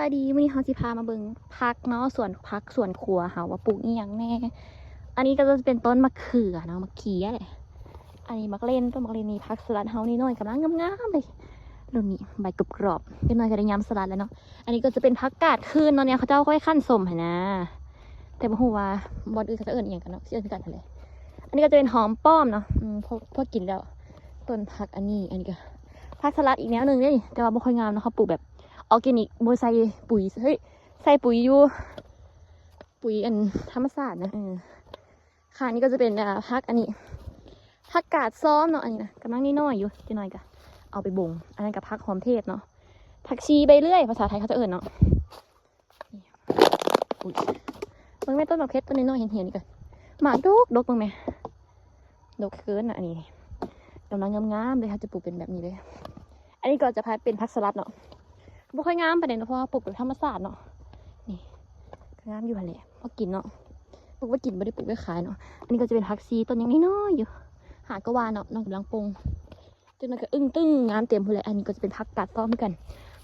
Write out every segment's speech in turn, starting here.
ายดีวันนี้เขาสิพามาเบิ่งพักเนาะส่วนพักส่วนครัวเฮาว่าปลูกอีหยังแน่อันนี้ก็จะเป็นต้นมะเขือเนาะมะเขือแหละอันนี้มักเล่นต้นมักเล่นนี่พักสลัดเฮานี่น้อยกำลังงามๆเลยรุ่นนี้ใบกรอบๆเป็นหน่อยก็ได้ยำสลัดแล้วเนาะอันนี้ก็จะเป็นพักกาดคืนเนาะเนี่ยเขาเจ้าค่อยขั้นสมหั่นนะแต่บ่ฮู้ว่าบ่อื่นเขาจะเอิ้นอีหยังกันเนาะสิเอิ้นคือกันหั่นแหละอันนี้ก็จะเป็นหอมป้อมเนาะพอกินแล้วต้นผักอันนี้ก็ผักสลัดอีกแนวนึงนี่แต่ว่าบ่ค่อยงามเนาะเขาปลูกแบบออร์แกนิกโมใส่ปุ๋ยเฮ้ยใส่ปุ๋ยอยู่ปุ๋ยอันธรรมชาตินะค่ะนี่ก็จะเป็นพักอันนี้ผักกาดซ้อมเนาะอันนี้นะกำลังน้อยๆอยู่จะน้อยกะเอาไปบ่งอันนั้นกับผักหอมเทศเนาะผักชีใบเลื่อยภาษาไทยเขาจะเอ่ยเนาะอุ้ยมึงแม่ต้นมะเพชรต้นน้อยๆเห็นๆนี่ก่อนหมากดกมึงแม่ดกเกินอ่ะอันนี้กำลังงามๆเลยค่ะจะปลูกเป็นแบบนี้เลยอันนี้ก็จะพายเป็นผักสลัดเนาะบ่ค่อยงามประเด็นเพราะว่าปลูกแบบธรรมชาติเนาะนี่งามอยู่หั่นแหละพอกินเนาะปลูกไว้กินไม่ได้ปลูกไว้ขายเนาะอันนี้ก็จะเป็นผักชีต้นยังน้อยๆอยู่หากระวานเนาะน้องกำลังปรุงจนมันก็ตึ้งงามเต็มเลยอันนี้ก็จะเป็นผักกาดซ้อมเหมือนกัน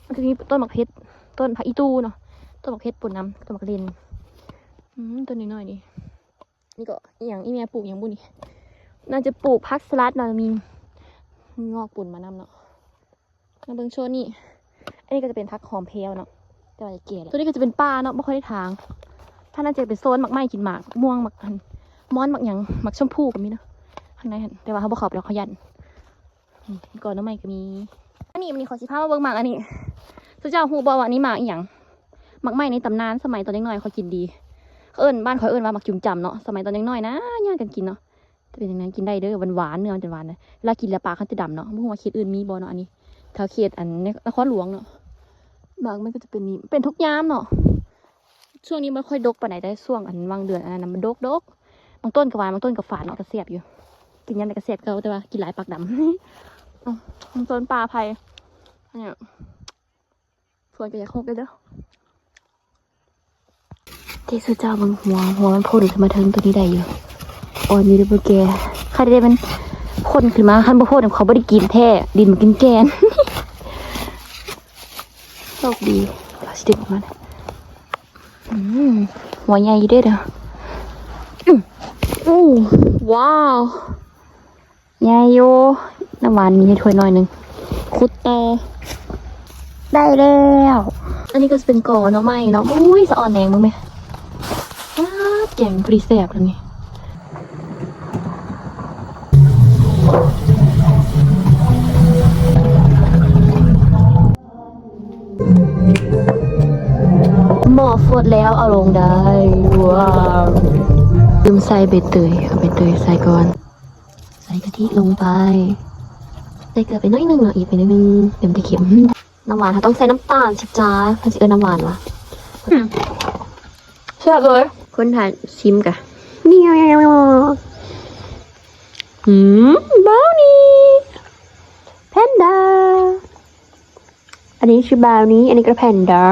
มันจะมีต้นมะเพชรต้นผักอีตูเนาะต้นมะเพชรปุ่นน้ำต้นมะเรนต้นน้อยๆนี่ก็อย่างอีเมียปลูกอย่างบุญนี่น่าจะปลูกผักสลัดเนาะมีงอกปุ่นมานำเนาะมาเบิ่งโชว์นี่อันนี้ก็จะเป็นพักหอมเพลเนาะแต่ว่าจะเกลี่ยตัวนี้ก็จะเป็นป่าเนาะไม่ค่อยได้ทางถ้าน่าจะเป็นโซนหมักไม้กินหมากม่วงหมักม้อนหมักหยังหมักชมพูก็มีเนาะข้างในแต่ว่าเขาบอกขอบแล้วเขายันก่อนน้ำไม้ก็มีอันนี้มันนี่ขอสิพามาเบิ่งหมากอันนี้สุเจ้าฮูบอกว่านี่หมากอีหยังหมักไม้ในตำนานสมัยตอนเด็กน้อยเขากินดีเขาบ้านเขาว่าหมักจุ่มจำเนาะสมัยตอนเด็กน้อยนะย่างกันกินเนาะจะเป็นอย่างนั้นกินได้เด้อหวานเนื้อมันจะหวานเลยเวลากินแล้วปากเขาจะดำเนาะไม่รู้ว่าเขตอื่นมีบ่เนาะอันนี้แถวเขตอันนครหลวงเนาะบางมันก็จะเป็นนี้เป็นทุกยามเนาะช่วงนี้ไม่ค่อยดกปานไหนได้ช่วงอันวางเดือนอันนั้นมันดกบางต้นกับหวานบางต้นกับฝาดเนาะกระเสียบอยู่กินยันแต่กระเสียบเขาแต่ว่ากินหลายปากดำบางต้นปลาไผ่เนี่ยส่วนก็จะโคกได้เด้อที่สุดเจ้าบางหัวมันโผล่ขึ้นมาถึงตัวนี้ได้อยู่โอ้ยมีเรื่องแกใครได้มันพ่นขึ้นมาขั้นบ่พ่นเขาไม่ได้กินแท้ดินมันกินแกนโชคดีพลาสติกมันหัวใหญ่อยู่ด้วยเด้อว้าวใหญ่โยน้ำหวานมีให้ถ้วยหน่อยนึงคุดต่อได้แล้วอันนี้ก็จะเป็นก่อเนาะไม่เนาะอุ้ยสะอ่อนแหนงมึงไหมแกงพรีแซ่บเลยนี่หม้อฟดแล้วเอาลงได้ว้าวลืมใส่ใบเตยเอาใบเตยใส่ก่อนใส่กะทิลงไปใส่เกลือไปน้อยนึงเนาะอีกไปนิดนึงเดี๋ยวมันจะเค็มน้ำหวานเขาต้องใส่น้ำตาลสิจ้าเขาจะน้ำหวานวะเชื่อเลยคนถ่ายชิมกะนี่บราวนี่แพนด้าอันนี้คือบราวนี่อันนี้ก็แพนด้า